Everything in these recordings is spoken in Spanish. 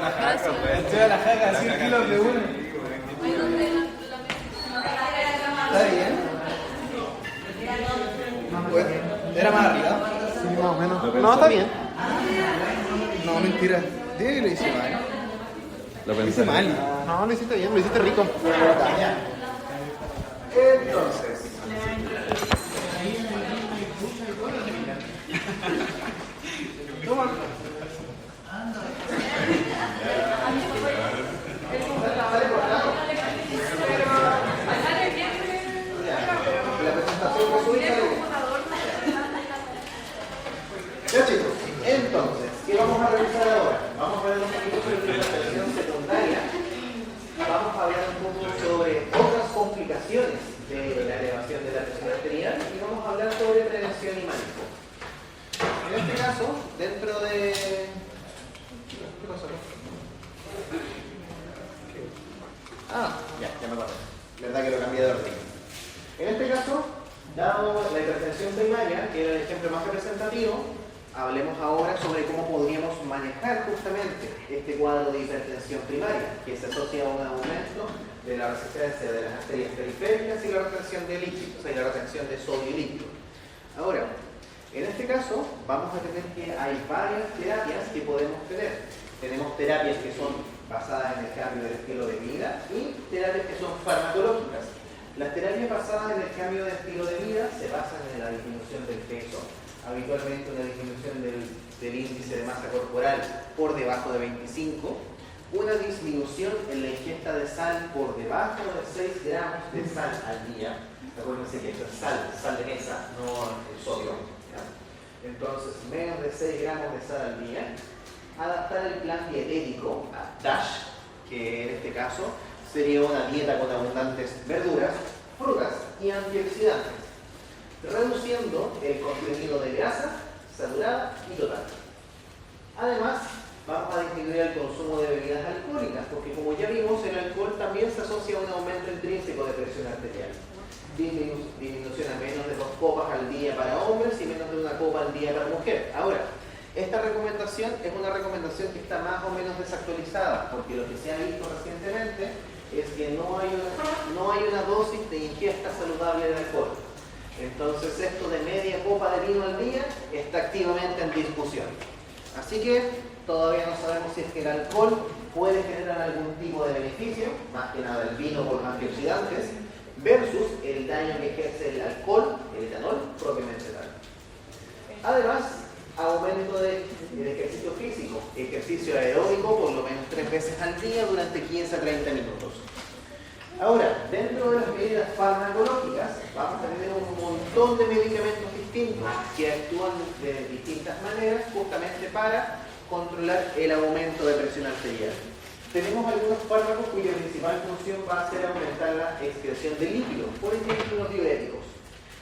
la jaca, Gracias. weón. Lleva la jaca, 100 kilos de una. Ahí donde Está bien. Era más arriba. Sí, más o menos. Lo No, pensé. está bien. No, mentira. Dile que lo hice mal. Lo Lo hice pensé. mal. No, lo hiciste bien, lo hiciste rico. Entonces. Toma. La presentación fue su hija. Ya chicos, entonces, ¿qué vamos a revisar ahora? Vamos a ver un poquito sobre la presión secundaria. Vamos a hablar un poco sobre otras complicaciones de la elevación de la presión arterial y vamos a hablar sobre prevención y manejo. En este caso, dentro de... ¿Qué pasó? Ya me acuerdo. Verdad que lo cambié de orden. En este caso, dado la hipertensión primaria, que era el ejemplo más representativo, hablemos ahora sobre cómo podríamos manejar justamente este cuadro de hipertensión primaria, que se asocia a un aumento de la resistencia de las arterias periféricas y la retención de líquidos, o sea, la retención de sodio y líquido. Ahora, en este caso, vamos a tener que hay varias terapias que podemos tener. Tenemos terapias que son basadas en el cambio del estilo de vida y terapias que son farmacológicas. Las terapias basadas en el cambio de estilo de vida se basan en la disminución del peso, habitualmente una disminución del índice de masa corporal por debajo de 25, una disminución en la ingesta de sal por debajo de 6 gramos de sal al día. Acuérdense que esto es sal de mesa, no el sodio. ¿Ya? Entonces, menos de 6 gramos de sal al día. Adaptar el plan dietético a DASH, que en este caso sería una dieta con abundantes verduras, frutas y antioxidantes, reduciendo el contenido de grasa saturada y total. Además, vamos a disminuir el consumo de bebidas alcohólicas, porque como ya vimos, el alcohol también se asocia a un aumento intrínseco de presión arterial. Disminución a menos de 2 copas al día para hombres y menos de 1 copa al día para mujer. Ahora, esta recomendación es una recomendación que está más o menos desactualizada, porque lo que se ha visto recientemente es que no hay una dosis de ingesta saludable de alcohol. Entonces esto de media copa de vino al día está activamente en discusión. Así que todavía no sabemos si es que el alcohol puede generar algún tipo de beneficio, más que nada el vino por antioxidantes, versus el daño que ejerce el alcohol, el etanol, propiamente tal. Además, aumento del ejercicio físico, ejercicio aeróbico por lo menos 3 veces al día durante 15 a 30 minutos. Ahora, dentro de las medidas farmacológicas, vamos a tener un montón de medicamentos distintos que actúan de distintas maneras justamente para controlar el aumento de presión arterial. Tenemos algunos fármacos cuya principal función va a ser aumentar la excreción de líquido, por ejemplo los diuréticos.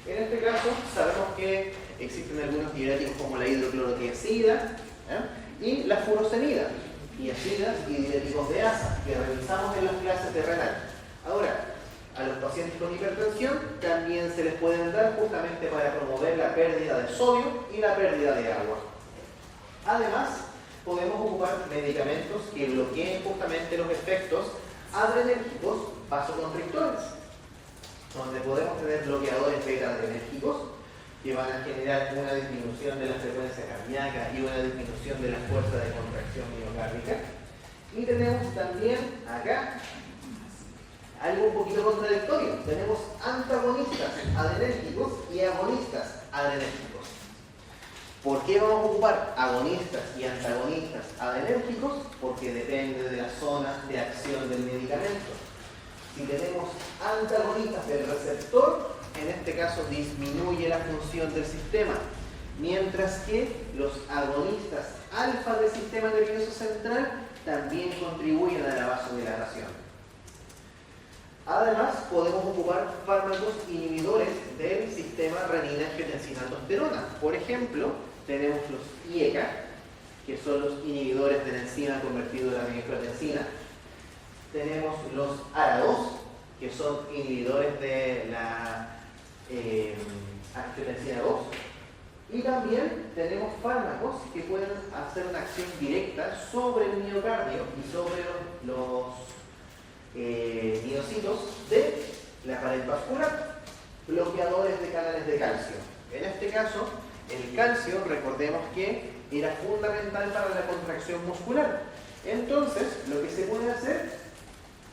En este caso, sabemos que existen algunos diuréticos como la hidroclorotiazida y la furosemida, tiazidas y diuréticos de asa, que revisamos en las clases de renal. Ahora, a los pacientes con hipertensión también se les pueden dar justamente para promover la pérdida de sodio y la pérdida de agua. Además, podemos ocupar medicamentos que bloqueen justamente los efectos adrenérgicos vasoconstrictores, donde podemos tener bloqueadores beta-adrenérgicos que van a generar una disminución de la frecuencia cardíaca y una disminución de la fuerza de contracción miocárdica. Y tenemos también acá algo un poquito contradictorio. Tenemos antagonistas adrenérgicos y agonistas adrenérgicos. ¿Por qué vamos a ocupar agonistas y antagonistas adrenérgicos? Porque depende de las zonas de acción del medicamento. Si tenemos antagonistas del receptor, en este caso disminuye la función del sistema, mientras que los agonistas alfa del sistema nervioso central también contribuyen a la vasodilatación. Además, podemos ocupar fármacos inhibidores del sistema renina-angiotensina-aldosterona. Por ejemplo, tenemos los IECA, que son los inhibidores de la enzima convertido en angiotensina. Tenemos los ARA2, que son inhibidores de la angiotensina 2. Y también tenemos fármacos que pueden hacer una acción directa sobre el miocardio y sobre los miocitos de la pared vascular, bloqueadores de canales de calcio. En este caso, el calcio, recordemos que era fundamental para la contracción muscular. Entonces, lo que se puede hacer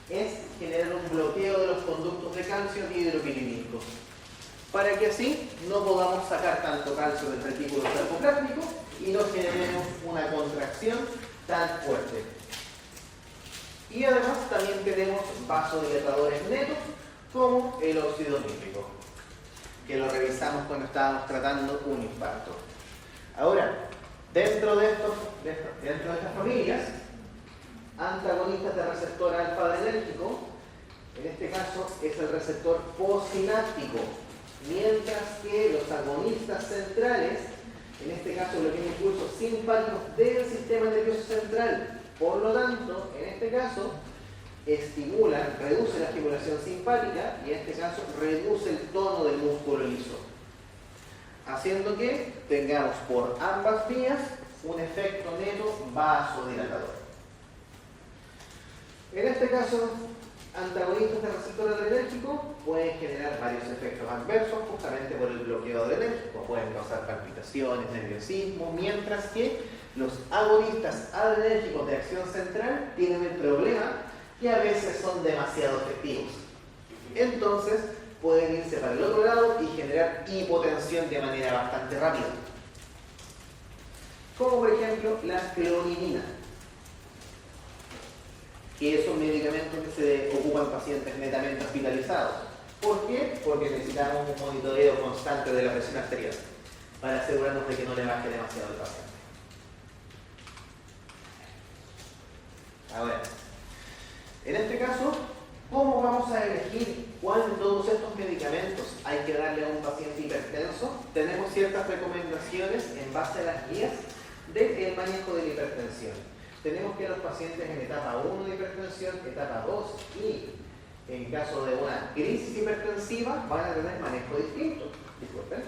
es generar un bloqueo de los conductos de calcio dihidropiridínicos, para que así no podamos sacar tanto calcio del retículo sarcoplásmico y no generemos una contracción tan fuerte. Y además también tenemos vasodilatadores netos como el óxido nítrico, que lo revisamos cuando estábamos tratando un infarto. Ahora, dentro de estas familias, antagonistas de receptor alfa-adrenérgico, en este caso es el receptor postsináptico, mientras que los agonistas centrales, en este caso bloquean impulsos simpáticos del sistema nervioso central. Por lo tanto, en este caso, reduce la estimulación simpática y en este caso reduce el tono del músculo liso, haciendo que tengamos por ambas vías un efecto neto vasodilatador. En este caso, antagonistas del receptor adrenérgico pueden generar varios efectos adversos justamente por el bloqueo adrenérgico. Pueden causar palpitaciones, nerviosismo, mientras que los agonistas adrenérgicos de acción central tienen el problema que a veces son demasiado efectivos. Entonces, pueden irse para el otro lado y generar hipotensión de manera bastante rápida. Como por ejemplo la clonidina, que es un medicamento que se ocupa en pacientes netamente hospitalizados. ¿Por qué? Porque necesitamos un monitoreo constante de la presión arterial para asegurarnos de que no le baje demasiado el paciente. Ahora, en este caso, ¿cómo vamos a elegir cuál de todos estos medicamentos hay que darle a un paciente hipertenso? Tenemos ciertas recomendaciones en base a las guías del manejo de la hipertensión. Tenemos que los pacientes en etapa 1 de hipertensión, etapa 2 y en caso de una crisis hipertensiva van a tener manejo distinto, disculpen,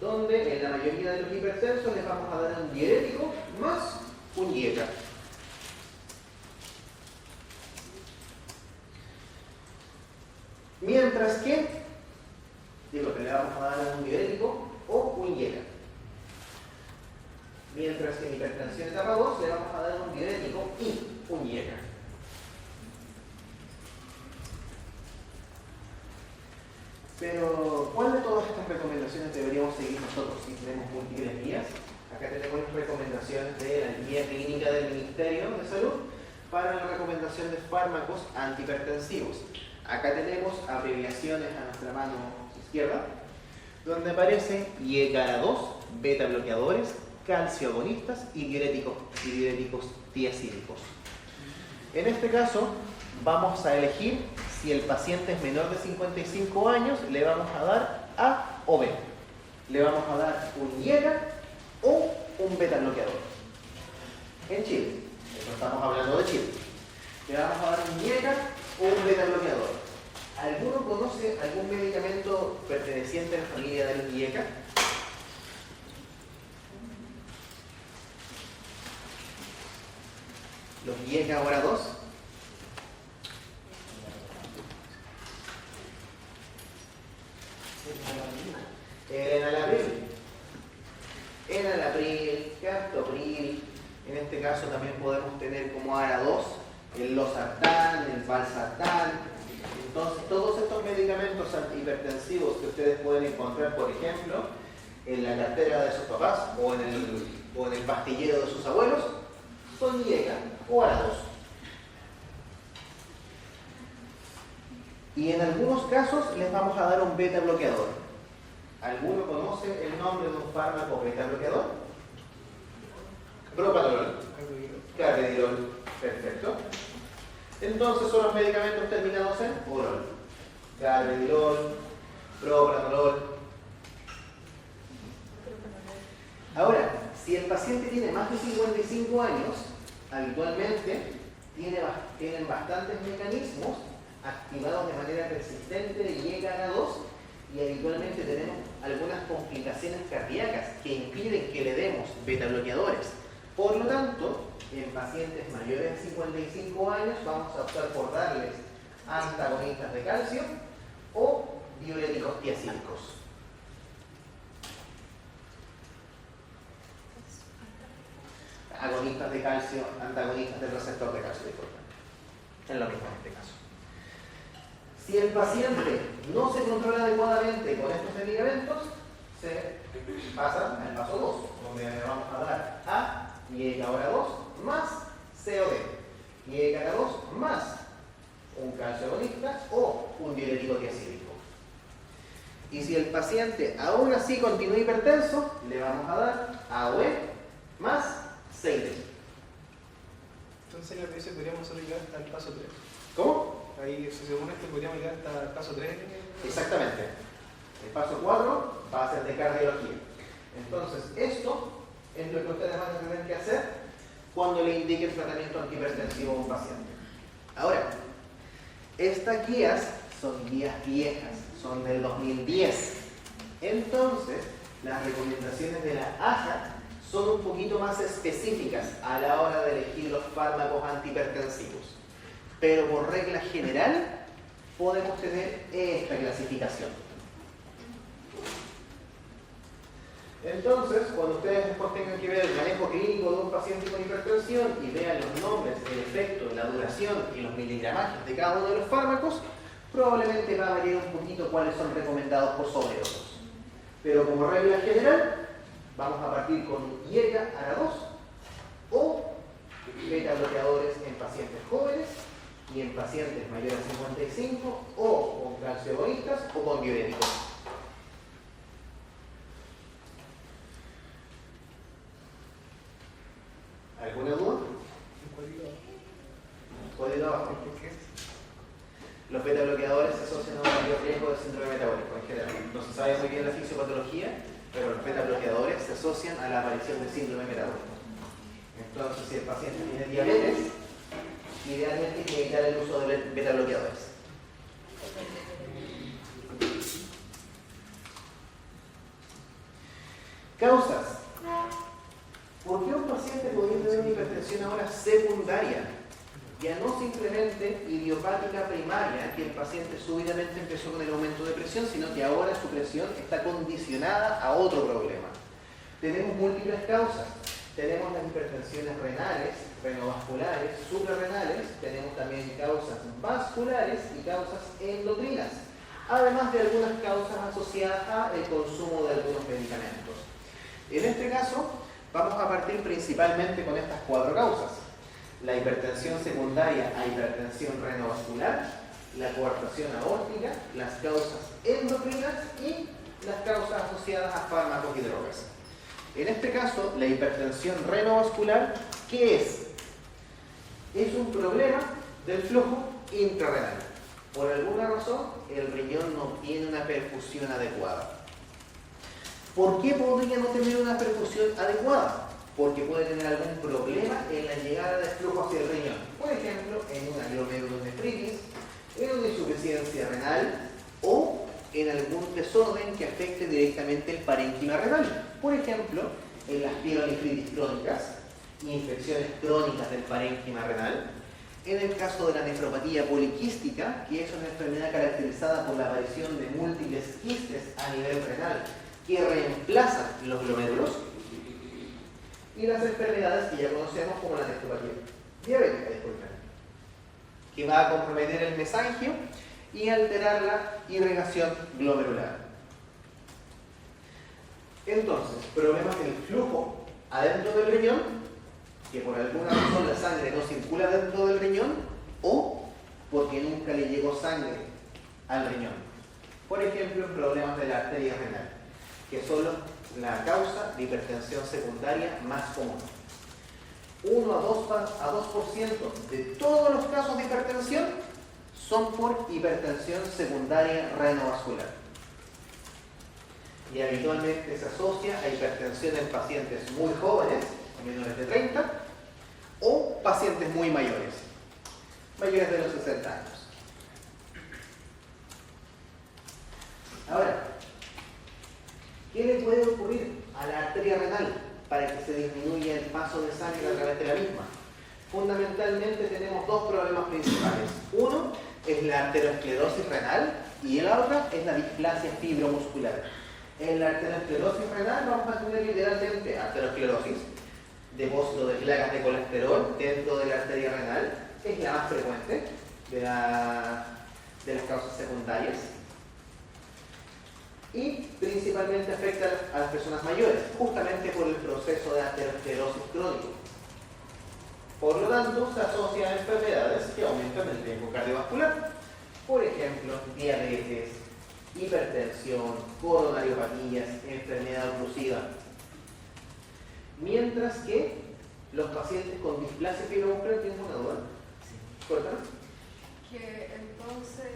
donde en la mayoría de los hipertensos les vamos a dar un diurético más un IECA. Mientras que, le vamos a dar un diurético o un IECA. Mientras que en hipertensión etapa 2 le vamos a dar un diurético y un IECA. Pero, ¿cuál de todas estas recomendaciones deberíamos seguir nosotros si tenemos múltiples guías? Acá tenemos recomendaciones de la guía clínica del Ministerio de Salud para la recomendación de fármacos antihipertensivos. Acá tenemos abreviaciones a nuestra mano izquierda, donde aparece IECA-2, beta bloqueadores, calcio agonistas y diuréticos tiacídicos. En este caso, vamos a elegir si el paciente es menor de 55 años, le vamos a dar A o B. Le vamos a dar un IECA o un beta bloqueador. En Chile, esto estamos hablando de Chile. Le vamos a dar un IECA o un beta bloqueador. ¿Alguno conoce algún medicamento perteneciente a la familia de los IECA? Los IECA ahora 2. El enalapril, captopril. En este caso también podemos tener como ARA2 el losartán, el valsartán. Entonces, todos estos medicamentos antihipertensivos que ustedes pueden encontrar, por ejemplo, en la cartera de sus papás o en el pastillero de sus abuelos, son IECA o ARA2. Y en algunos casos les vamos a dar un beta bloqueador. ¿Alguno conoce el nombre de un fármaco beta bloqueador? Propanolol. Carvedilol. Perfecto. Entonces son los medicamentos terminados en orol. Carvedilol, propanolol. Ahora, si el paciente tiene más de 55 años, habitualmente tienen bastantes mecanismos activados de manera persistente de IECA-2 y habitualmente tenemos algunas complicaciones cardíacas que impiden que le demos beta bloqueadores. Por lo tanto, en pacientes mayores de 55 años vamos a optar por darles antagonistas de calcio o diuréticos tiacídicos. Agonistas de calcio, antagonistas del receptor de calcio, disculpen. Es lo mismo en este caso. Si el paciente no se controla adecuadamente con estos medicamentos, se pasa al paso 2, donde le vamos a dar A y ahora 2 más COD. Y ahora 2 más un calcio agonista o un diurético tiacídico. Y si el paciente aún así continúa hipertenso, le vamos a dar AOE más CID. Entonces la PS podríamos solo llegar hasta el paso 3. ¿Cómo? Ahí, según esto, podríamos llegar hasta el paso 3. Exactamente. El paso 4 va a ser de cardiología. Entonces, esto es lo que ustedes van a tener que hacer cuando le indiquen tratamiento antihipertensivo a un paciente. Ahora, estas guías son guías viejas, son del 2010. Entonces, las recomendaciones de la AJA son un poquito más específicas a la hora de elegir los fármacos antihipertensivos. Pero por regla general, podemos tener esta clasificación. Entonces, cuando ustedes después tengan que ver el manejo clínico de un paciente con hipertensión y vean los nombres, el efecto, la duración y los miligramajes de cada uno de los fármacos, probablemente va a variar un poquito cuáles son recomendados por sobre otros. Pero como regla general, vamos a partir con IECA ARA2 o beta bloqueadores en pacientes jóvenes y en pacientes mayores de 55 o con calcio agonistas o con diuréticos. ¿Alguna duda? ¿Cuál abajo? Los beta bloqueadores se asocian a un mayor riesgo de síndrome metabólico en general. No se sabe muy bien la fisiopatología, pero los beta bloqueadores se asocian a la aparición de síndrome metabólico. Entonces, si el paciente tiene diabetes, idealmente hay que evitar el uso de beta bloqueadores. Causas. ¿Por qué un paciente podría tener una hipertensión ahora secundaria? Ya no simplemente idiopática primaria, que el paciente súbitamente empezó con el aumento de presión, sino que ahora su presión está condicionada a otro problema. Tenemos múltiples causas. Tenemos las hipertensiones renales, renovasculares, suprarrenales, tenemos también causas vasculares y causas endocrinas, además de algunas causas asociadas al consumo de algunos medicamentos. En este caso, vamos a partir principalmente con estas 4 causas: la hipertensión secundaria a hipertensión renovascular, la coartación aórtica, las causas endocrinas y las causas asociadas a fármacos y drogas. En este caso, la hipertensión renovascular, ¿qué es? Es un problema del flujo intrarrenal. Por alguna razón, el riñón no tiene una perfusión adecuada. ¿Por qué podría no tener una perfusión adecuada? Porque puede tener algún problema en la llegada de flujo hacia el riñón. Por ejemplo, en una glomerulonefritis, en una insuficiencia renal o en algún desorden que afecte directamente el parénquima renal. Por ejemplo, en las pielonefritis crónicas, infecciones crónicas del parénquima renal. En el caso de la nefropatía poliquística, que es una enfermedad caracterizada por la aparición de múltiples quistes a nivel renal que reemplazan los glomérulos. Y las enfermedades que ya conocemos como la nefropatía diabética, que va a comprometer el mesangio y alterar la irrigación glomerular. Entonces, problemas del flujo adentro del riñón, que por alguna razón la sangre no circula dentro del riñón, o porque nunca le llegó sangre al riñón. Por ejemplo, problemas de la arteria renal, que son la causa de hipertensión secundaria más común. 1 a 2% de todos los casos de hipertensión son por hipertensión secundaria renovascular. Y habitualmente se asocia a hipertensión en pacientes muy jóvenes, menores de 30, o pacientes muy mayores, mayores de los 60 años. Ahora, le puede ocurrir a la arteria renal para que se disminuya el paso de sangre a través de la misma? Fundamentalmente tenemos dos problemas principales. Uno es la arteriosclerosis renal y la otra es la displasia fibromuscular. En la arteriosclerosis renal vamos a tener literalmente arteriosclerosis, depósito de placas de colesterol dentro de la arteria renal, es la más frecuente de las causas secundarias y principalmente afecta a las personas mayores, justamente por el proceso de arteriosclerosis crónico. Por lo tanto, se asocia a enfermedades que aumentan el riesgo cardiovascular. Por ejemplo, diabetes, hipertensión, coronariopatías, enfermedad oclusiva. Mientras que los pacientes con displasia fibromuscular tienen una duda. ¿Correcto? Que entonces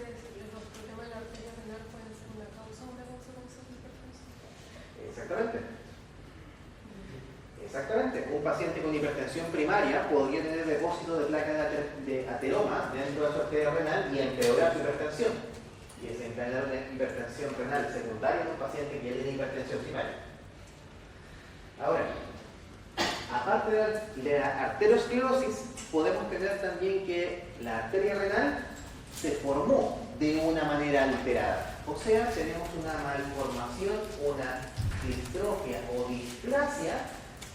los problemas de la arteria renal pueden ser una consecuencia de hipertensión. Exactamente. Exactamente. Un paciente con hipertensión primaria podría tener depósito de placas de ateroma dentro de su arteria renal y empeorar su hipertensión. Y desencadenar una hipertensión renal secundaria en un paciente que tiene hipertensión primaria. Ahora, aparte de la arteriosclerosis, podemos tener también que la arteria renal se formó de una manera alterada. O sea, tenemos una malformación, una distrofia o displasia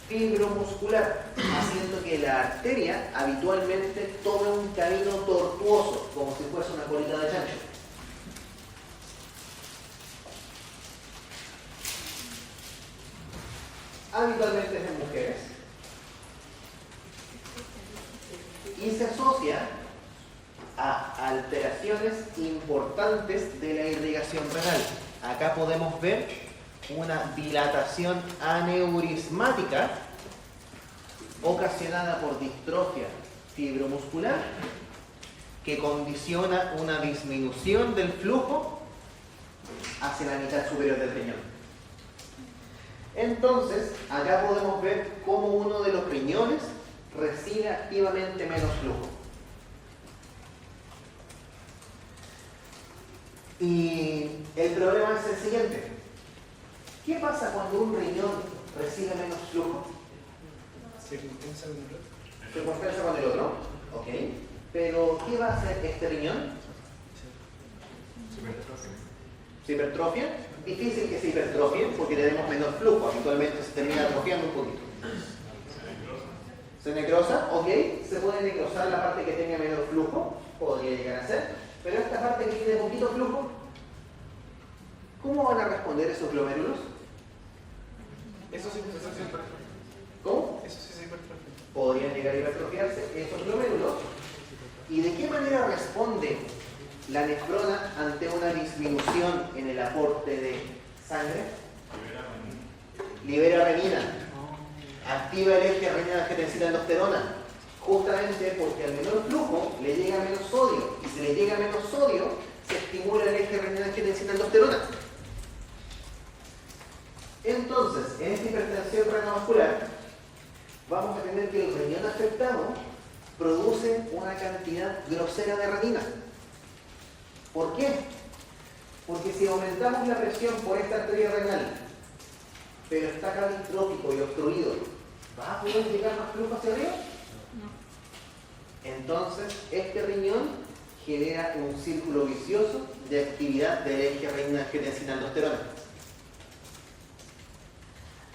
fibromuscular, haciendo que la arteria habitualmente tome un camino tortuoso, como si fuese una colita de chancho. Habitualmente es en mujeres y se asocia a alteraciones importantes de la irrigación renal. Acá podemos ver una dilatación aneurismática ocasionada por distrofia fibromuscular que condiciona una disminución del flujo hacia la mitad superior del riñón. Entonces, acá podemos ver cómo uno de los riñones recibe activamente menos flujo. Y el problema es el siguiente. ¿Qué pasa cuando un riñón recibe menos flujo? Se compensa con el otro. Se compensa con el otro. Ok. Pero, ¿qué va a hacer este riñón? ¿Se hipertrofia? Difícil que se hipertrofie porque tenemos menor flujo. Habitualmente se termina atrofiando un poquito. ¿Se necrosa? Ok. Se puede necrosar la parte que tenga menor flujo. Podría llegar a ser. Pero esta parte que tiene poquito flujo, ¿cómo van a responder esos glomérulos? Eso sí se hipertrofia. ¿Cómo? Eso sí se hipertrofia. Podrían llegar a hipertrofiarse esos glomérulos. ¿Y de qué manera responde la nefrona ante una disminución en el aporte de sangre? Libera renina. Activa el eje renina-angiotensina-aldosterona. Justamente porque al menor flujo le llega menos sodio. Y si le llega menos sodio, se estimula el eje renina-angiotensina-aldosterona. Entonces, en esta hipertensión renovascular, vamos a tener que el riñón afectado produce una cantidad grosera de renina. ¿Por qué? Porque si aumentamos la presión por esta arteria renal, pero está acá distrófico y obstruido, ¿va a poder llegar más flujo hacia arriba? No. Entonces, este riñón genera un círculo vicioso de actividad del eje renina-angiotensina-aldosterona,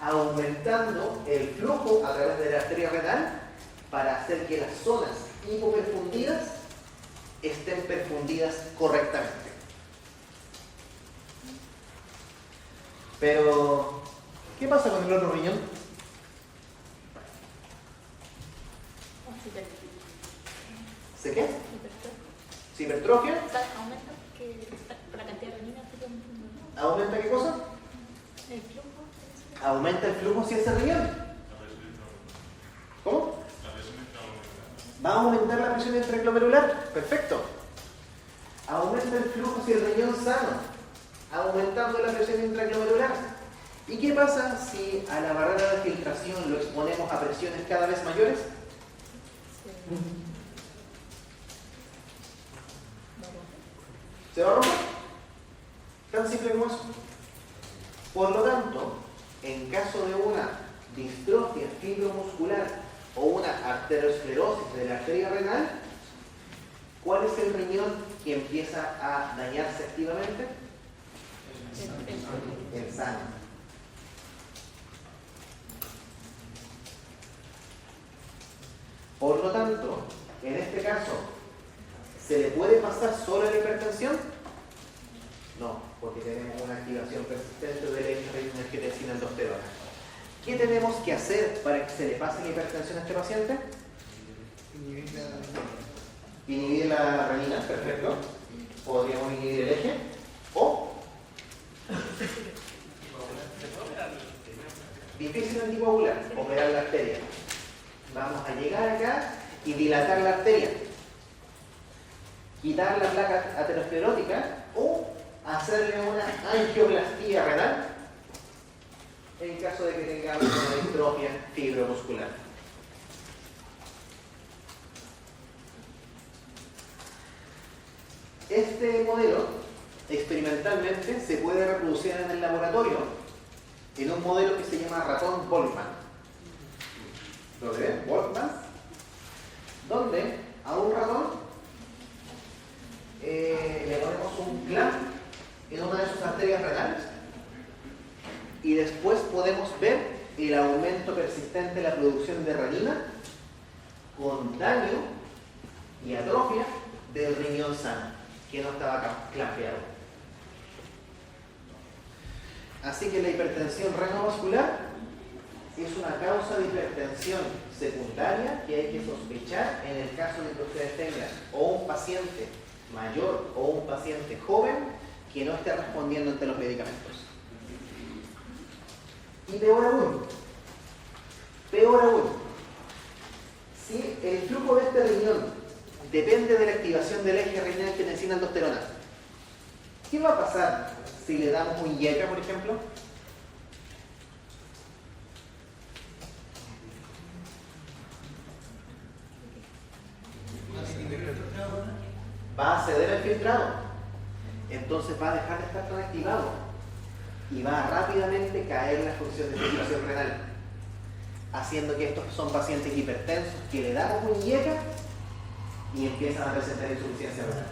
aumentando el flujo a través de la arteria renal para hacer que las zonas hipoperfundidas estén perfundidas correctamente. Pero, ¿qué pasa con el otro riñón? ¿Se qué? ¿Se hipertrofia? Aumenta la cantidad de renina. ¿Aumenta qué cosa? El flujo. Aumenta el flujo hacia ese riñón. ¿Cómo? Va a aumentar la presión intraglomerular. Perfecto. Aumenta el flujo hacia el riñón sano, aumentando la presión intraglomerular. ¿Y qué pasa si a la barrera de filtración lo exponemos a presiones cada vez mayores? ¿Se va a romper? Tan simple como eso. Por lo tanto, en caso de una distrofia fibromuscular o una arteriosclerosis de la arteria renal, ¿cuál es el riñón que empieza a dañarse activamente? El sano. Por lo tanto, en este caso, ¿se le puede pasar solo la hipertensión? No, porque tenemos una activación persistente del eje renina-angiotensina-aldosterona. ¿Qué tenemos que hacer para que se le pase la hipertensión a este paciente? Inhibir la renina, perfecto. Podríamos inhibir el eje o difícil anticoagular, operar la arteria. Vamos a llegar acá y dilatar la arteria, quitar la placa aterosclerótica o hacerle una angioplastía renal en caso de que tengamos una distrofia fibromuscular. Este modelo experimentalmente se puede reproducir en el laboratorio en un modelo que se llama ratón Boltzmann. ¿Lo ven? Boltzmann, donde a un ratón le ponemos un clamp en una de sus arterias renales y después podemos ver el aumento persistente de la producción de renina con daño y atrofia del riñón sano que no estaba clampeado. Así que la hipertensión renovascular es una causa de hipertensión secundaria que hay que sospechar en el caso de que ustedes tengan o un paciente mayor o un paciente joven que no esté respondiendo ante los medicamentos. Y peor aún, si el flujo de este riñón depende de la activación del eje renina-angiotensina-aldosterona, ¿qué va a pasar si le damos un IECA, por ejemplo? Va a ceder al filtrado, entonces va a dejar de estar tan activado y va a rápidamente caer la función de filtración renal, haciendo que estos son pacientes hipertensos que le damos un IECA y empiezan a presentar insuficiencia renal.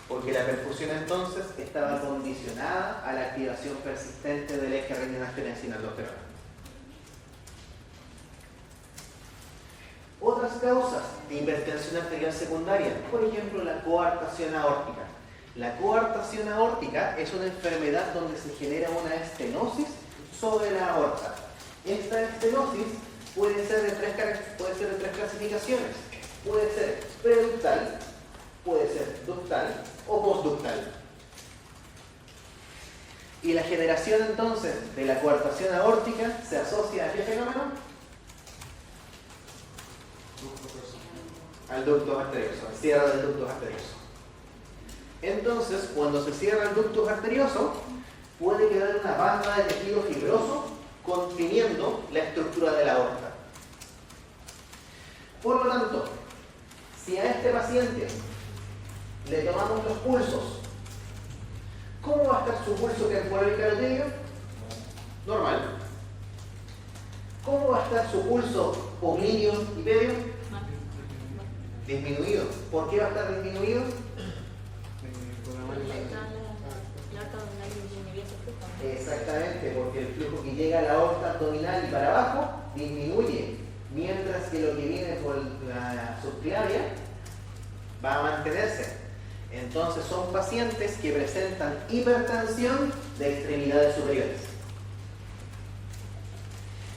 Porque la perfusión entonces estaba condicionada a la activación persistente del eje renina-angiotensina-aldosterona. Otras causas de hipertensión arterial secundaria, por ejemplo la coartación aórtica. La coartación aórtica es una enfermedad donde se genera una estenosis sobre la aorta. Esta estenosis puede ser de tres clasificaciones. Puede ser preductal, puede ser ductal o postductal. Y la generación entonces de la coartación aórtica se asocia a ¿qué fenómeno? Al ducto arterioso, al cierre del ducto arterioso. Entonces, cuando se cierra el ducto arterioso, puede quedar una banda de tejido fibroso conteniendo la estructura de la aorta. Por lo tanto, si a este paciente le tomamos los pulsos, ¿cómo va a estar su pulso temporal y carotídeo? Normal. ¿Cómo va a estar su pulso poplíneo y pedio? Disminuido. ¿Por qué va a estar disminuido? Exactamente, porque el flujo que llega a la aorta abdominal y para abajo disminuye, mientras que lo que viene por la subclavia va a mantenerse. Entonces son pacientes que presentan hipertensión de extremidades superiores.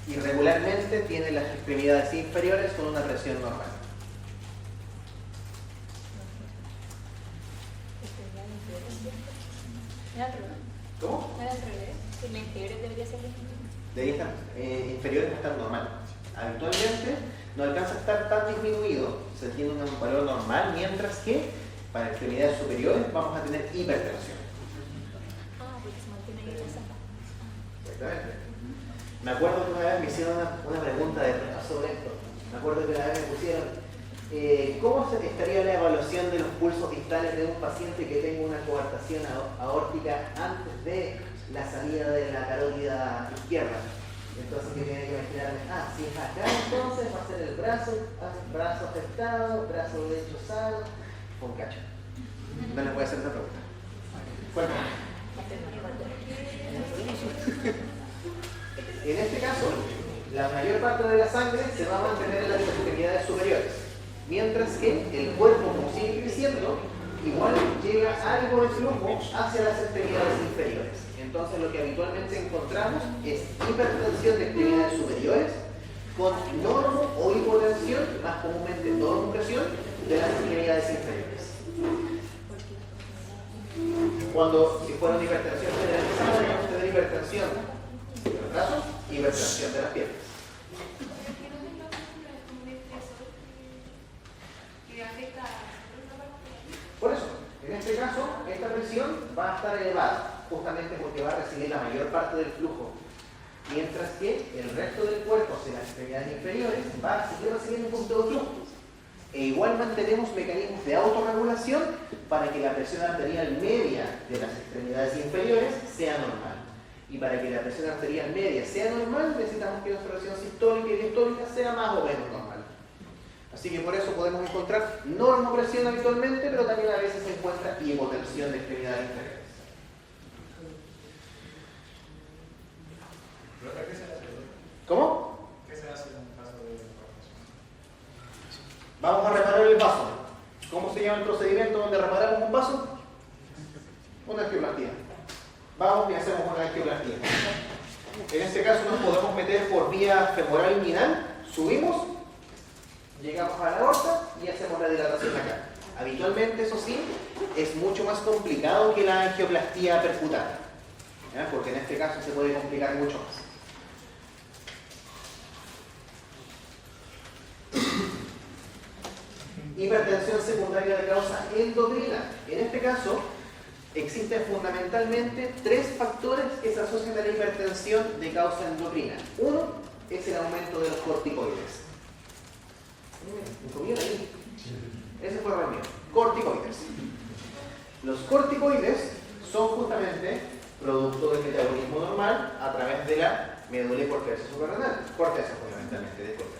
Y regularmente tienen las extremidades inferiores con una presión normal. ¿Cómo? ¿En las inferiores debería ser Debería estar inferiores a estar normal. Habitualmente no alcanza a estar tan disminuido, se tiene un valor normal, mientras que para extremidades superiores vamos a tener hipertensión. porque se mantiene ahí la zapa. Exactamente. Me acuerdo que una vez me hicieron una pregunta de prueba sobre esto. Me acuerdo que una vez me pusieron, ¿Cómo estaría la evaluación de los pulsos distales de un paciente que tenga una coartación aórtica antes de la salida de la carótida izquierda? Entonces, que tiene que imaginarme, si es acá, entonces va a ser el brazo afectado, brazo derecho sano, con cacho. No les voy a hacer esta pregunta. Bueno, en este caso, la mayor parte de la sangre se va a mantener en las extremidades superiores, mientras que el cuerpo, como sigue creciendo, igual llega algo de flujo hacia las extremidades inferiores. Entonces, lo que habitualmente encontramos es hipertensión de extremidades superiores con normo o hipotensión, más comúnmente normopresión, de las extremidades inferiores. Cuando si fuera una hipertensión generalizada, vamos a tener hipertensión de los brazos y hipertensión de las piernas. Por eso, en este caso, esta presión va a estar elevada, justamente porque va a recibir la mayor parte del flujo, mientras que el resto del cuerpo, hacia las extremidades inferiores, va a seguir recibiendo un poquito de flujo. E igual mantenemos mecanismos de autorregulación para que la presión arterial media de las extremidades inferiores sea normal. Y para que la presión arterial media sea normal, necesitamos que nuestra presión sistólica y diastólica sea más o menos normal. Así que por eso podemos encontrar normopresión habitualmente, pero también a veces se encuentra hipotensión de extremidades inferiores. ¿Qué se hace? ¿Cómo? ¿Qué se hace en un caso de infartación? Vamos a reparar el vaso. ¿Cómo se llama el procedimiento donde reparamos un vaso? Una angioplastía. Vamos y hacemos una angioplastía. En este caso nos podemos meter por vía femoral inguinal, subimos, llegamos a la aorta y hacemos la dilatación acá. Habitualmente, eso sí, es mucho más complicado que la angioplastía percutánea, porque en este caso se puede complicar mucho más. Hipertensión secundaria de causa endocrina. En este caso, existen fundamentalmente tres factores que se asocian a la hipertensión de causa endocrina. Uno es el aumento de los corticoides. ¿Me comieron ahí? Ese fue el mío. Corticoides. Los corticoides son justamente producto del metabolismo normal a través de la médula y corteza suprarrenal. Corteza fundamentalmente, de corteza.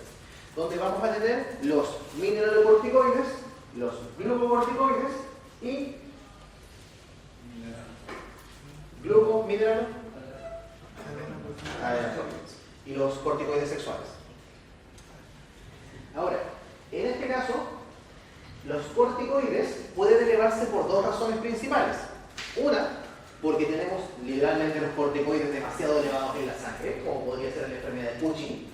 Donde vamos a tener los mineralocorticoides, los glucocorticoides y y los corticoides sexuales. Ahora, en este caso, los corticoides pueden elevarse por dos razones principales. Una, porque tenemos literalmente los corticoides demasiado elevados en la sangre, como podría ser la enfermedad de Cushing,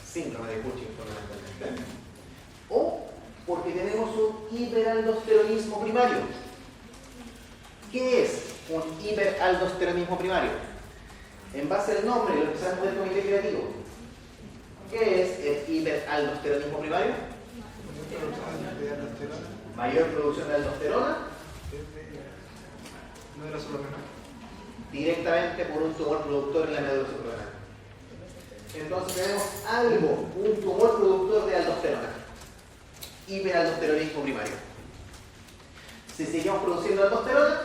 síndrome de Cushing fundamentalmente. O porque tenemos un hiperaldosteronismo primario. ¿Qué es un hiperaldosteronismo primario? En base al nombre, lo que sabemos del comité creativo. ¿Qué es el hiperaldosteronismo primario? Mayor producción de aldosterona. No era solo menor. Directamente por un tumor productor en la médula suprarrenal. Entonces tenemos algo, un tumor productor de aldosterona. Hiperaldosteronismo primario. Si seguimos produciendo aldosterona,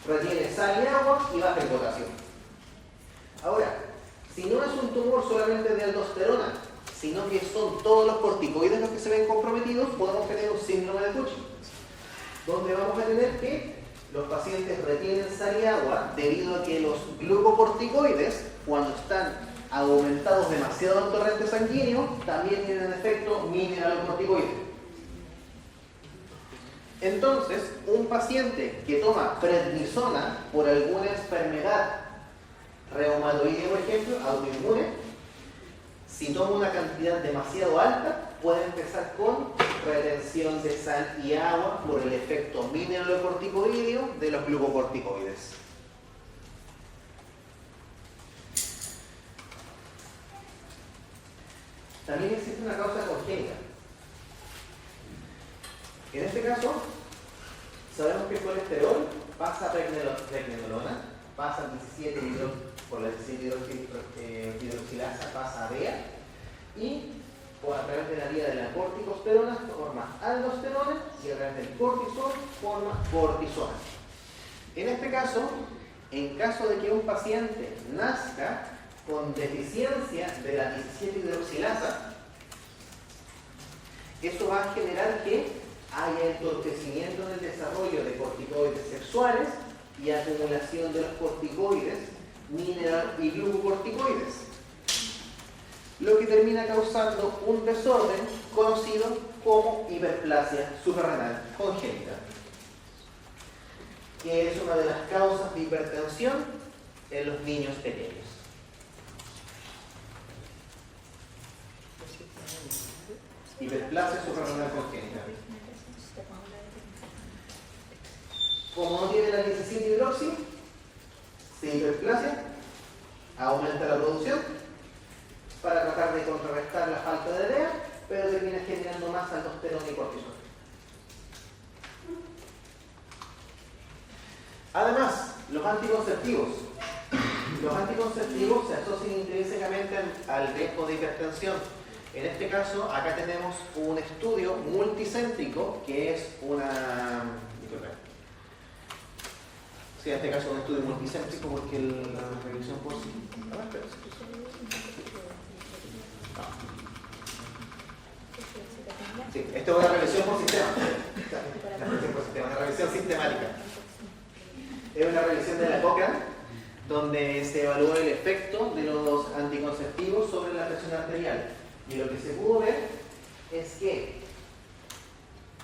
retiene sal y agua y baja el potasio. Ahora, si no es un tumor solamente de aldosterona, sino que son todos los corticoides los que se ven comprometidos, podemos tener un síndrome de Cushing, donde vamos a tener que los pacientes retienen sal y agua debido a que los glucocorticoides, cuando están aumentados demasiado en el torrente sanguíneo, también tienen efecto mineralocorticoide. Entonces, un paciente que toma prednisona por alguna enfermedad reumatoide, por ejemplo, autoinmune, si toma una cantidad demasiado alta, puede empezar con retención de sal y agua por el efecto mineralocorticoideo de los glucocorticoides. También existe una causa congénita. En este caso, sabemos que el colesterol pasa a pregnenolona, pasa al 17 por la 17 hidroxilasa, pasa a DEA, y o a través de la vía de la corticosterona forma aldosterona y a través del cortisol forma cortisona. En este caso, en caso de que un paciente nazca con deficiencia de la 17-hidroxilasa, eso va a generar que haya entorpecimiento en el desarrollo de corticoides sexuales y acumulación de los corticoides, mineral y glucocorticoides, lo que termina causando un desorden conocido como hiperplasia suprarrenal congénita, que es una de las causas de hipertensión en los niños pequeños. Hiperplasia suprarrenal congénita. Como no tiene la 17-hidroxi, se hiperplasia, aumenta la producción para tratar de contrarrestar la falta de DEA, pero termina generando más aldosterona y cortisol. Además, los anticonceptivos se asocian intrínsecamente al riesgo de hipertensión. En este caso, acá tenemos un estudio multicéntrico que es una... Sí, en este caso es un estudio multicéntrico porque la revisión por sí... Sí, esto es una revisión por sistema. Una revisión sistemática. Es una revisión de la Cochrane, donde se evaluó el efecto de los anticonceptivos sobre la presión arterial. Y lo que se pudo ver es que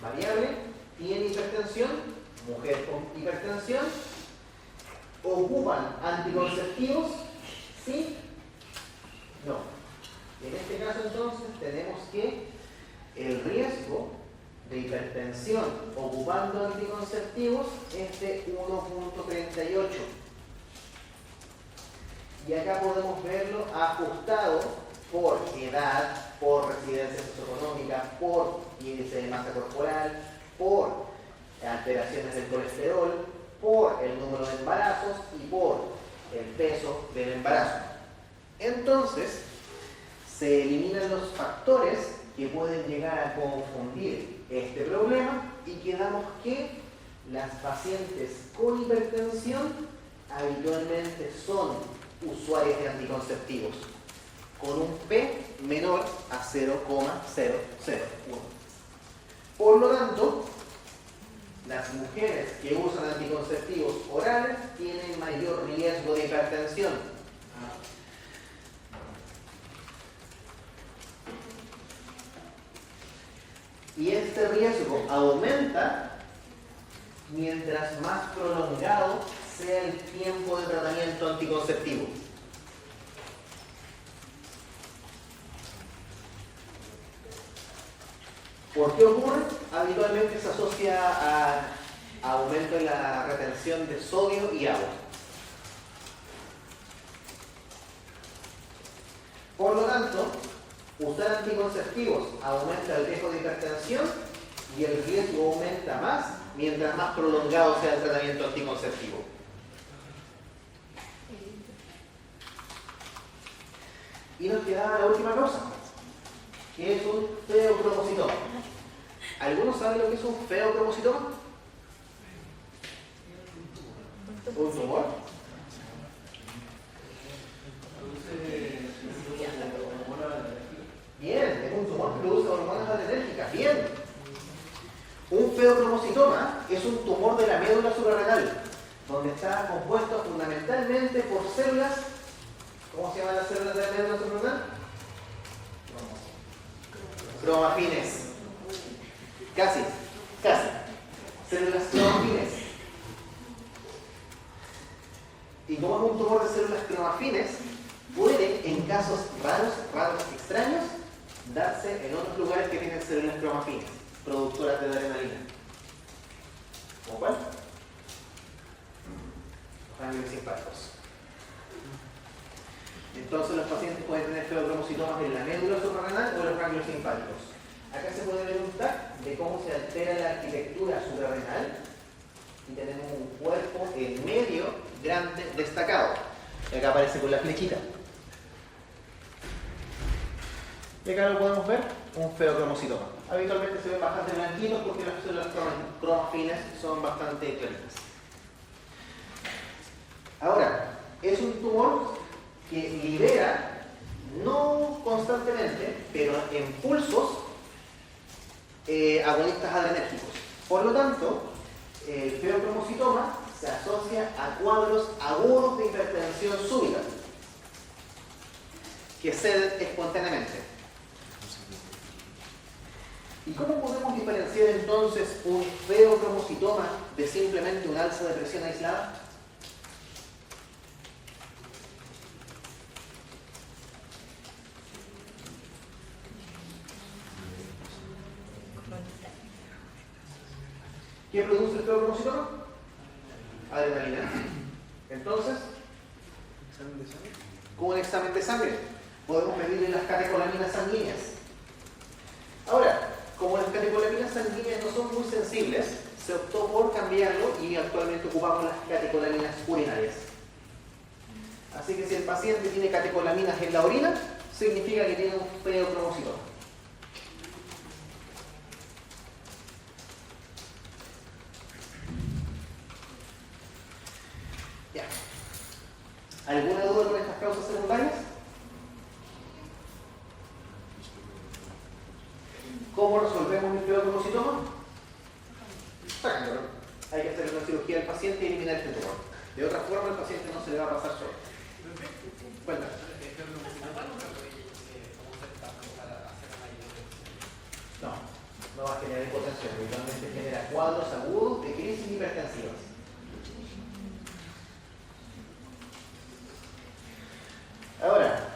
variable tiene hipertensión, mujer con hipertensión, ocupan anticonceptivos, ¿sí? No. En este caso entonces tenemos que el riesgo de hipertensión ocupando anticonceptivos es de 1.38. Y acá podemos verlo ajustado por edad, por residencia socioeconómica, por índice de masa corporal, por alteraciones del colesterol, por el número de embarazos y por el peso del embarazo. Entonces, se eliminan los factores que pueden llegar a confundir este problema y quedamos que las pacientes con hipertensión habitualmente son usuarias de anticonceptivos con un P menor a 0,001. Por lo tanto, las mujeres que usan anticonceptivos orales tienen mayor riesgo de hipertensión. Y este riesgo aumenta mientras más prolongado sea el tiempo de tratamiento anticonceptivo. ¿Por qué ocurre? Habitualmente se asocia a aumento en la retención de sodio y agua. Por lo tanto, usar anticonceptivos aumenta el riesgo de hipertensión y el riesgo aumenta más mientras más prolongado sea el tratamiento anticonceptivo. Y nos quedaba la última cosa, que es un feocromocitoma. ¿Algunos saben lo que es un feocromocitoma? ¿Un tumor? Bien, es un tumor que produce hormonas adrenérgicas. Bien. Un feocromocitoma es un tumor de la médula suprarrenal, donde está compuesto fundamentalmente por células. ¿Cómo se llaman las células de la médula suprarrenal? Cromafines. Casi. Células cromafines. Y como es un tumor de células cromafines, puede, en casos raros, extraños, darse en otros lugares que tienen células cromafines, productoras de adrenalina. ¿Cómo cuál? Los ganglios simpáticos. Entonces los pacientes pueden tener feocromocitomas en la médula suprarrenal o en los ganglios simpáticos. Acá se puede ver un TAC de cómo se altera la arquitectura suprarrenal y tenemos un cuerpo en medio grande destacado. Y acá aparece con la flechita. Y acá lo podemos ver, un feocromocitoma. Habitualmente se ven bastante blanquitos porque las células cromafinas son bastante claritas. Ahora, es un tumor que libera, no constantemente, pero en pulsos, agonistas adrenérgicos. Por lo tanto, el feocromocitoma se asocia a cuadros agudos de hipertensión súbita que ceden espontáneamente. ¿Y cómo podemos diferenciar entonces un feocromocitoma de simplemente un alza de presión aislada? ¿Qué produce el feocromocitoma? Adrenalina. Entonces, con un examen de sangre podemos medirle las catecolaminas sanguíneas. Ahora, como las catecolaminas sanguíneas no son muy sensibles, se optó por cambiarlo y actualmente ocupamos las catecolaminas urinarias. Así que si el paciente tiene catecolaminas en la orina, significa que tiene un feocromocitoma. Ya. ¿Alguna duda con estas causas secundarias? ¿Cómo resolvemos el feocromocitoma? Sacándolo. Hay que hacer una cirugía al paciente y eliminar este tumor. De otra forma, el paciente no se le va a pasar solo. Cuéntame. No va a generar hipotensión. Habitualmente genera cuadros agudos de crisis hipertensivas. Ahora,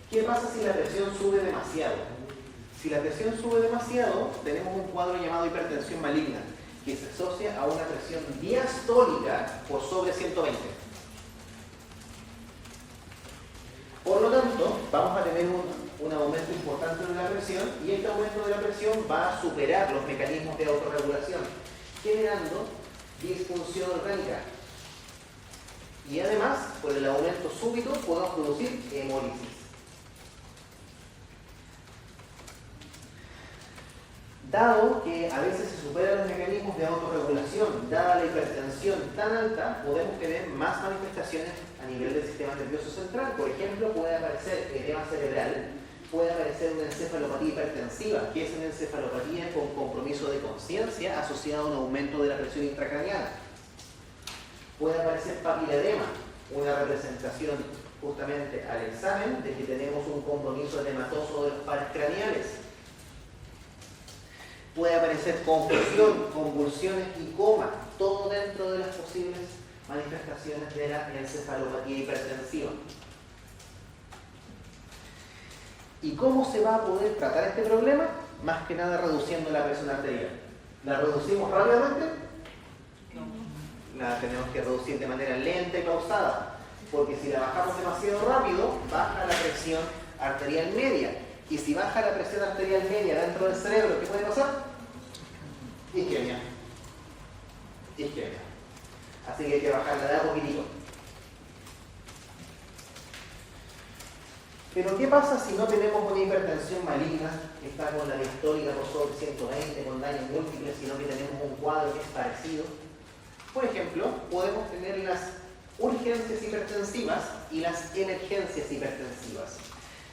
¿qué pasa si la presión sube demasiado? Si la presión sube demasiado, tenemos un cuadro llamado hipertensión maligna, que se asocia a una presión diastólica por sobre 120. Por lo tanto, vamos a tener un aumento importante de la presión y este aumento de la presión va a superar los mecanismos de autorregulación, generando disfunción orgánica. Y además, por el aumento súbito, podemos producir hemólisis. Dado que a veces se superan los mecanismos de autorregulación, dada la hipertensión tan alta, podemos tener más manifestaciones a nivel del sistema nervioso central. Por ejemplo, puede aparecer edema cerebral, puede aparecer una encefalopatía hipertensiva, que es una encefalopatía con compromiso de conciencia asociado a un aumento de la presión intracraneana. Puede aparecer papiledema, una representación justamente al examen de que tenemos un compromiso edematoso de los pares craneales. Puede aparecer confusión, convulsiones y coma, todo dentro de las posibles manifestaciones de la encefalopatía hipertensiva. ¿Y cómo se va a poder tratar este problema? Más que nada reduciendo la presión arterial. ¿La reducimos rápidamente? No. La tenemos que reducir de manera lenta y pausada, porque si la bajamos demasiado rápido, baja la presión arterial media. Y si baja la presión arterial media dentro del cerebro, ¿qué puede pasar? Isquemia. Isquemia. Así que hay que bajarla de a poquitito. Pero ¿qué pasa si no tenemos una hipertensión maligna que está con la diastólica por sobre 120, con daños múltiples, sino que tenemos un cuadro que es parecido? Por ejemplo, podemos tener las urgencias hipertensivas y las emergencias hipertensivas.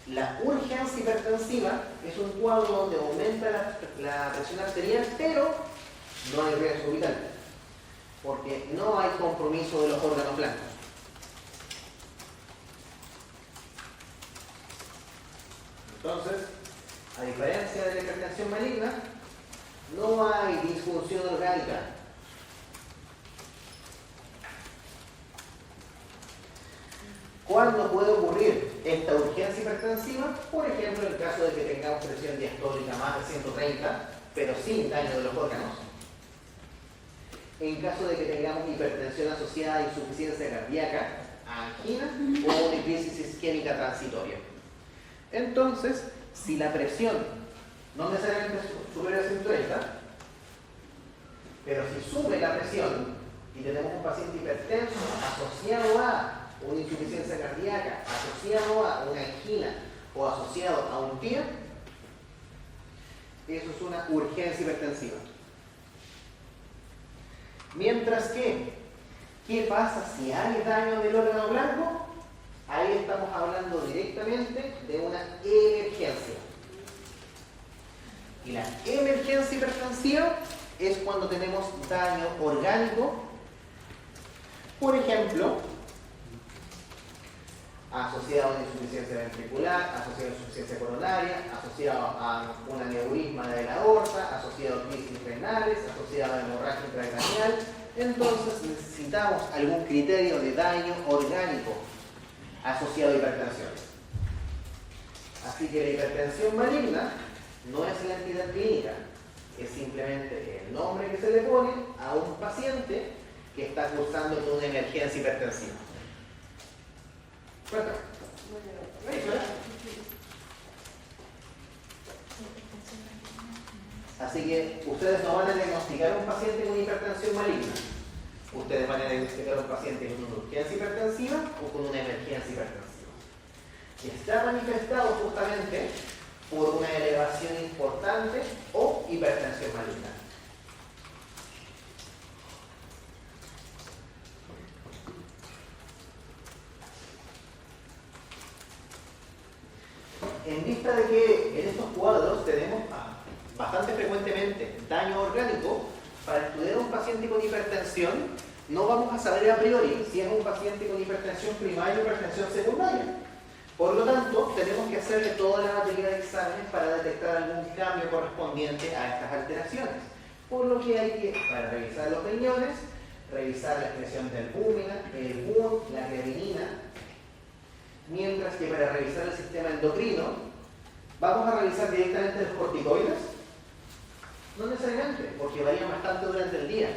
La urgencia hipertensiva es un cuadro donde aumenta la presión arterial, pero no hay riesgo vital, porque no hay compromiso de los órganos blancos. Entonces, a diferencia de la hipertensión maligna, no hay disfunción orgánica. ¿Cuándo puede ocurrir esta urgencia hipertensiva? Por ejemplo, en el caso de que tengamos presión diastólica más de 130, pero sin daño de los órganos. En caso de que tengamos hipertensión asociada a insuficiencia cardíaca, angina o una crisis isquémica transitoria. Entonces, si la presión no necesariamente supera a 130, pero si sube la presión y tenemos un paciente hipertenso asociado a una insuficiencia cardíaca, asociado a una angina o asociado a un TIA, eso es una urgencia hipertensiva. Mientras que, ¿qué pasa si hay daño del órgano blanco? Ahí estamos hablando directamente de una emergencia. Y la emergencia hipertensiva es cuando tenemos daño orgánico, por ejemplo, asociado a una insuficiencia ventricular, asociado a insuficiencia coronaria, asociado a un aneurisma de la aorta, asociado a crisis renales, asociado a hemorragia intracraneal. Entonces necesitamos algún criterio de daño orgánico asociado a hipertensión. Así que la hipertensión maligna no es la entidad clínica, es simplemente el nombre que se le pone a un paciente que está cursando con una emergencia hipertensiva. Cuéntame. Así que ustedes no van a diagnosticar a un paciente con hipertensión maligna. Ustedes van a diagnosticar a un paciente con una urgencia hipertensiva o con una emergencia hipertensiva. Y está manifestado justamente por una elevación importante o hipertensión maligna. En vista de que en estos cuadros tenemos bastante frecuentemente daño orgánico, para estudiar a un paciente con hipertensión no vamos a saber a priori si es un paciente con hipertensión primaria o hipertensión secundaria. Por lo tanto, tenemos que hacerle toda la batería de exámenes para detectar algún cambio correspondiente a estas alteraciones. Por lo que hay que, para revisar los riñones, revisar la expresión de albúmina, el BUN, la creatinina, mientras que para revisar el sistema endocrino, ¿vamos a revisar directamente los corticoides? No necesariamente, porque varían bastante durante el día.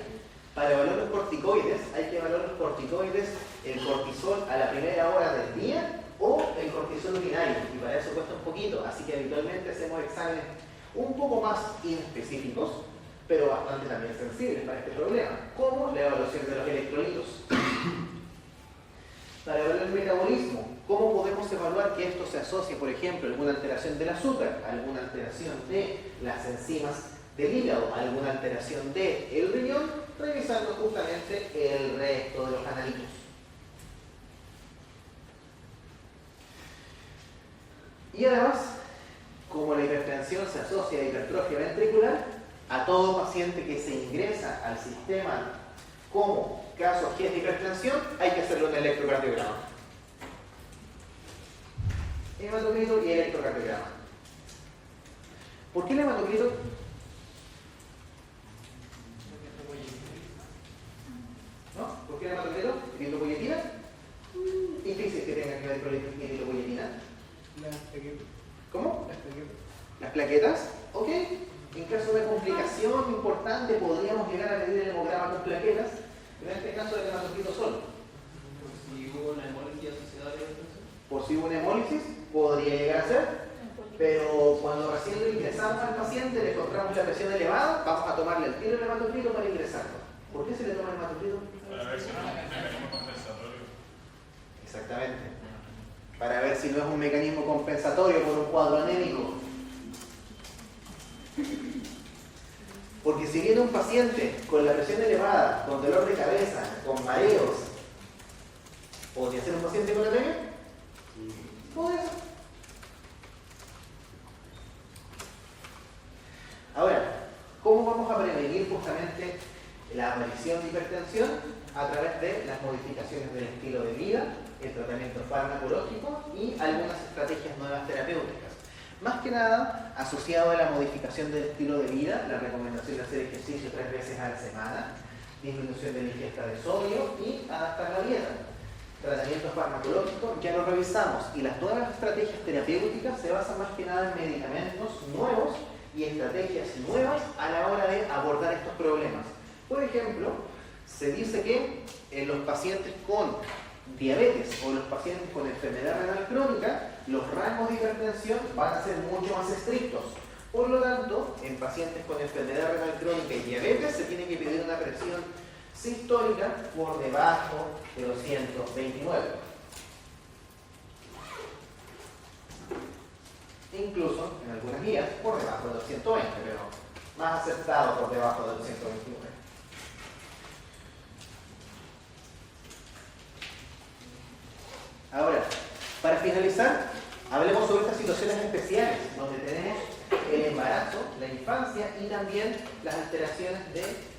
Para evaluar los corticoides, hay que evaluar los corticoides, el cortisol a la primera hora del día o el cortisol urinario, y para eso cuesta un poquito, así que habitualmente hacemos exámenes un poco más inespecíficos, pero bastante también sensibles para este problema, como la evaluación de los electrolitos. Para evaluar el metabolismo, ¿cómo podemos evaluar que esto se asocie, por ejemplo, a alguna alteración del azúcar, alguna alteración de las enzimas del hígado, alguna alteración del riñón, revisando justamente el resto de los analitos? Y además, como la hipertensión se asocia a hipertrofia ventricular, a todo paciente que se ingresa al sistema como caso aquí de hipertensión, hay que hacerle un electrocardiograma. Hematocrito y electrocardiograma. ¿Por qué el hematocrito? ¿No? ¿Por qué el hematocrito? ¿Eritropoyetina? Difícil que tenga que ver con eritropoyetina. ¿Cómo? Las plaquetas. Ok. En caso de complicación importante podríamos llegar a medir el hemograma con plaquetas, pero en este caso el hematocrito solo. Por si hubo una hemólisis asociada a la hipertensión. Por si hubo una hemólisis, podría llegar a ser, pero cuando recién lo ingresamos al paciente, le encontramos la presión elevada, vamos a tomarle el tiro del hematocrito para ingresarlo. ¿Por qué se le toma el hematocrito? Para ver si no es un mecanismo compensatorio. Exactamente. Para ver si no es un mecanismo compensatorio por un cuadro anémico. Porque si viene un paciente con la presión elevada, con dolor de cabeza, con mareos, ¿podría ser un paciente con anemia? Podría ser. Ahora, ¿cómo vamos a prevenir justamente la aparición de hipertensión? A través de las modificaciones del estilo de vida, el tratamiento farmacológico y algunas estrategias nuevas terapéuticas. Más que nada, asociado a la modificación del estilo de vida, la recomendación de hacer ejercicio 3 veces a la semana, disminución de la ingesta de sodio y adaptar la dieta. Tratamiento farmacológico, ya lo revisamos, y las nuevas estrategias terapéuticas se basan más que nada en medicamentos nuevos y estrategias nuevas a la hora de abordar estos problemas. Por ejemplo, se dice que en los pacientes con diabetes o los pacientes con enfermedad renal crónica, los rangos de hipertensión van a ser mucho más estrictos. Por lo tanto, en pacientes con enfermedad renal crónica y diabetes se tiene que pedir una presión sistólica por debajo de 229. incluso en algunas guías por debajo de los 120, pero más acertado por debajo de los 129. Ahora, para finalizar, hablemos sobre estas situaciones especiales, donde tenemos el embarazo, la infancia y también las alteraciones de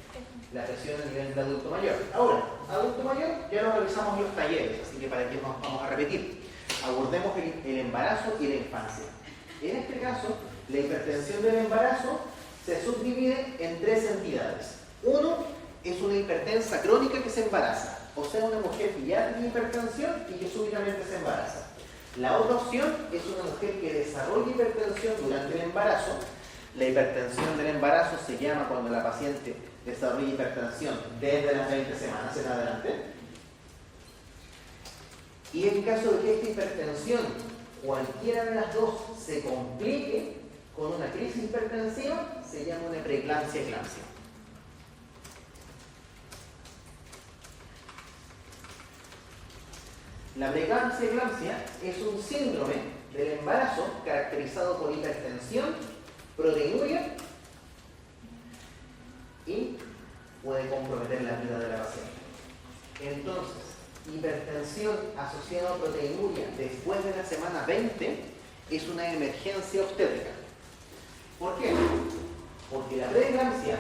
la presión a nivel de adulto mayor. Ahora, adulto mayor ya lo revisamos en los talleres, así que para que nos vamos a repetir. Abordemos el embarazo y la infancia. En este caso, la hipertensión del embarazo se subdivide en tres entidades. Uno es una hipertensa crónica que se embaraza, o sea, una mujer que ya tiene hipertensión y que súbitamente se embaraza. La otra opción es una mujer que desarrolla hipertensión durante el embarazo. La hipertensión del embarazo se llama cuando la paciente desarrolla hipertensión desde las 20 semanas en adelante. Y en caso de que esta hipertensión, cualquiera de las dos, se complique con una crisis hipertensiva, se llama una preeclampsia-eclampsia. La preeclampsia-eclampsia es un síndrome del embarazo caracterizado por hipertensión, proteinuria y puede comprometer la vida de la paciente. Entonces, hipertensión asociada a proteinuria después de la semana 20 es una emergencia obstétrica. ¿Por qué? Porque la preeclampsia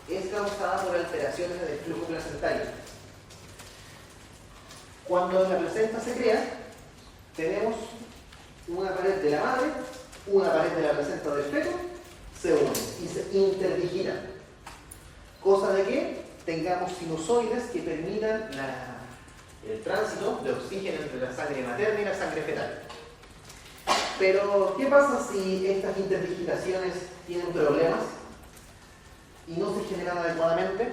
es causada por alteraciones del flujo placentario. Cuando la placenta se crea, tenemos una pared de la madre, una pared de la placenta del feto, se unen y se interdigitan. Cosa de que tengamos sinusoides que permitan el tránsito de oxígeno entre la sangre materna y la sangre fetal. Pero, ¿qué pasa si estas interdigitaciones tienen problemas y no se generan adecuadamente?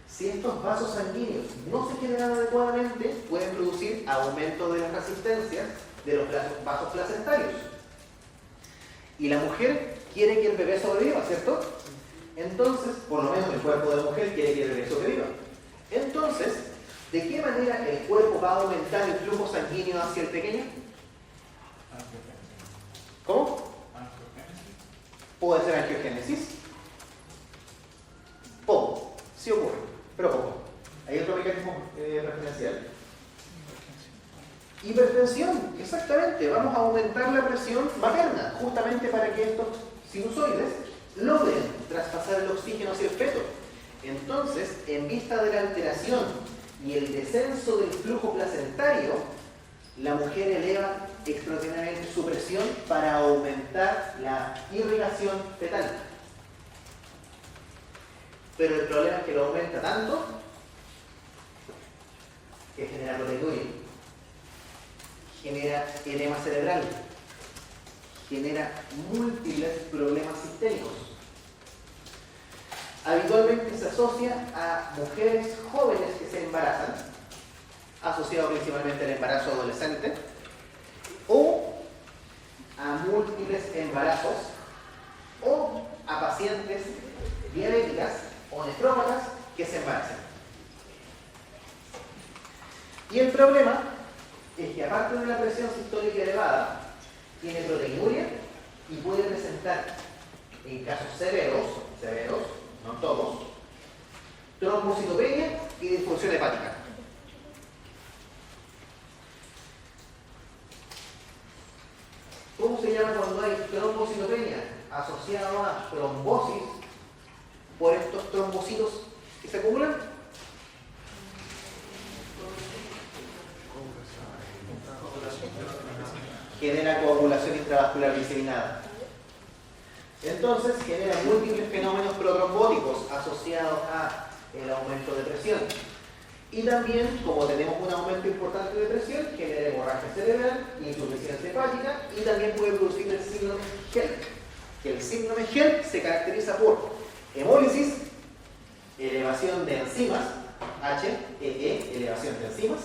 Si estos vasos sanguíneos no se generan adecuadamente, pueden producir aumento de las resistencias de los vasos placentarios. Y la mujer quiere que el bebé sobreviva, ¿cierto? Entonces, por lo menos el cuerpo de la mujer quiere que el bebé sobreviva. Entonces, ¿de qué manera el cuerpo va a aumentar el flujo sanguíneo hacia el pequeño? ¿Cómo? Puede ser angiogénesis. Poco, sí ocurre, pero poco. Hay otro mecanismo referencial. Hipertensión, exactamente. Vamos a aumentar la presión materna, justamente para que estos sinusoides logren traspasar el oxígeno hacia el feto. Entonces, en vista de la alteración y el descenso del flujo placentario, la mujer eleva extraordinariamente su presión para aumentar la irrigación fetal. Pero el problema es que lo aumenta tanto que genera proteinuria, genera edema cerebral, genera múltiples problemas sistémicos. Habitualmente se asocia a mujeres jóvenes que se embarazan, asociado principalmente al embarazo adolescente, o a múltiples embarazos, o a pacientes diabéticas o nefrópatas que se embarazan. Y el problema es que aparte de la presión sistólica elevada, tiene proteinuria y puede presentar, en casos severos, no todos, trombocitopenia y disfunción hepática. ¿Cómo se llama cuando hay trombocitopenia? Asociado a trombosis por estos trombocitos que se acumulan. Genera coagulación intravascular diseminada. Entonces genera múltiples fenómenos protrombóticos asociados a el aumento de presión. Y también, como tenemos un aumento importante de presión, genera hemorragia cerebral, insuficiencia hepática y también puede producir el síndrome HELP. Que el síndrome HELP se caracteriza por hemólisis, elevación de enzimas, HEE, elevación de enzimas,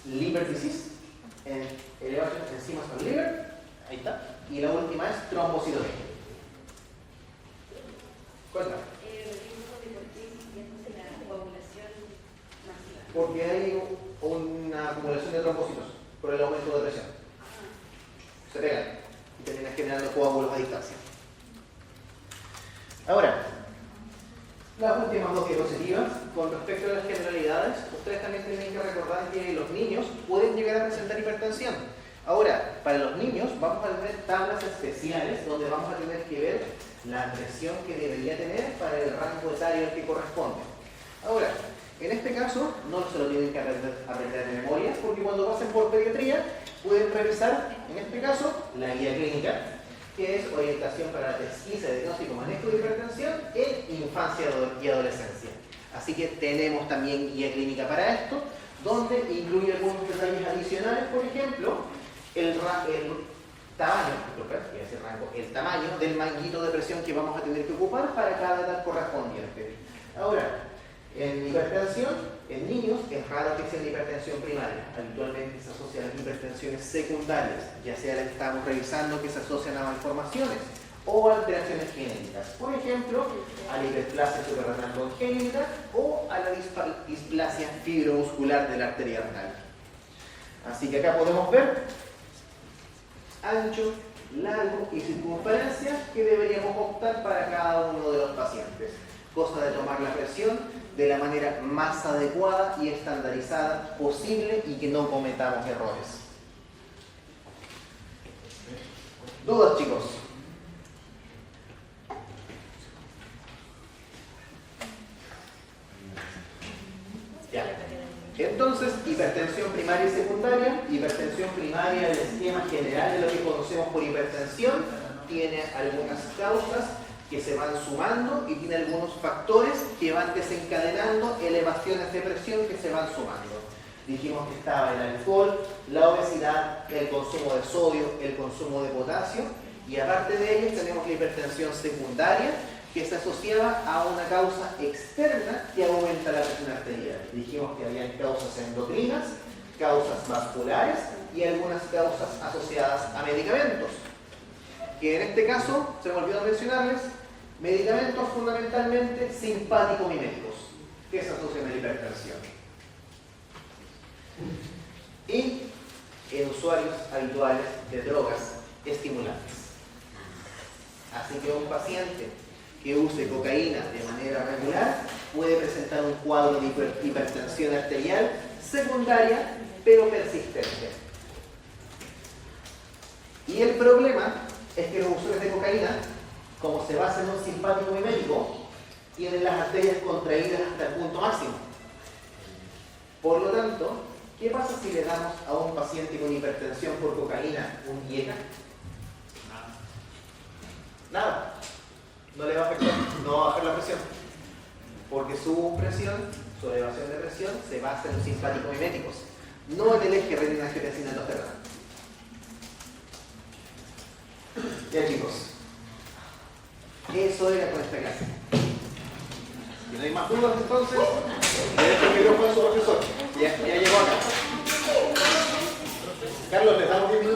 liver disease, elevación de enzimas al liver, ahí está, y la última es trombocitopenia. Cuéntame. Porque hay una una acumulación de trombocitos por el aumento de presión. Se pegan y terminan generando coágulos a distancia. Ahora, las últimas dos diapositivas, con respecto a las generalidades, ustedes también tienen que recordar que los niños pueden llegar a presentar hipertensión. Ahora, para los niños vamos a tener tablas especiales donde vamos a tener que ver la presión que debería tener para el rango etario al que corresponde. Ahora, en este caso no se lo tienen que aprender de memoria, porque cuando pasen por pediatría pueden revisar, en este caso, la guía clínica, que es orientación para la pesquisa, diagnóstico y manejo de hipertensión en infancia y adolescencia. Así que tenemos también guía clínica para esto, donde incluye algunos detalles adicionales, por ejemplo, el tamaño del manguito de presión que vamos a tener que ocupar para cada edad correspondiente. Ahora, en hipertensión, en niños, es raro que sea una hipertensión primaria. Habitualmente se asocian a las hipertensiones secundarias, ya sea las que estamos revisando que se asocian a malformaciones o alteraciones genéticas. Por ejemplo, a la hiperplasia suprarrenal congénita o a la displasia fibromuscular de la arteria renal. Así que acá podemos ver ancho, largo y circunferencia que deberíamos optar para cada uno de los pacientes. Cosa de tomar la presión de la manera más adecuada y estandarizada posible y que no cometamos errores. ¿Dudas, chicos? Ya. Entonces, hipertensión primaria y secundaria. Hipertensión primaria, el esquema general de lo que conocemos por hipertensión, tiene algunas causas que se van sumando y tiene algunos factores que van desencadenando elevaciones de presión que se van sumando. Dijimos que estaba el alcohol, la obesidad, el consumo de sodio, el consumo de potasio, y aparte de ello tenemos la hipertensión secundaria, que se asociaba a una causa externa que aumenta la presión arterial. Dijimos que había causas endocrinas, causas vasculares y algunas causas asociadas a medicamentos. Que en este caso, se me olvidó mencionarles, medicamentos fundamentalmente simpático-miméticos, que se asocian a la hipertensión. Y en usuarios habituales de drogas estimulantes. Así que un paciente que use cocaína de manera regular puede presentar un cuadro de hipertensión arterial secundaria, pero persistente. Y el problema es que los usuarios de cocaína, como se basa en un simpático mimético, tienen las arterias contraídas hasta el punto máximo. Por lo tanto, ¿qué pasa si le damos a un paciente con hipertensión por cocaína un IECA? Nada. No le va a afectar, no va a bajar la presión. Porque su presión, su elevación de presión, se basa en los simpáticos miméticos, no en el eje renina-angiotensina-aldosterona. Ya, chicos, eso era con esta clase. Si no hay más dudas, entonces le dejo el micrófono a su profesor. Ya llegó acá. Carlos, ¿les damos 10 minutos?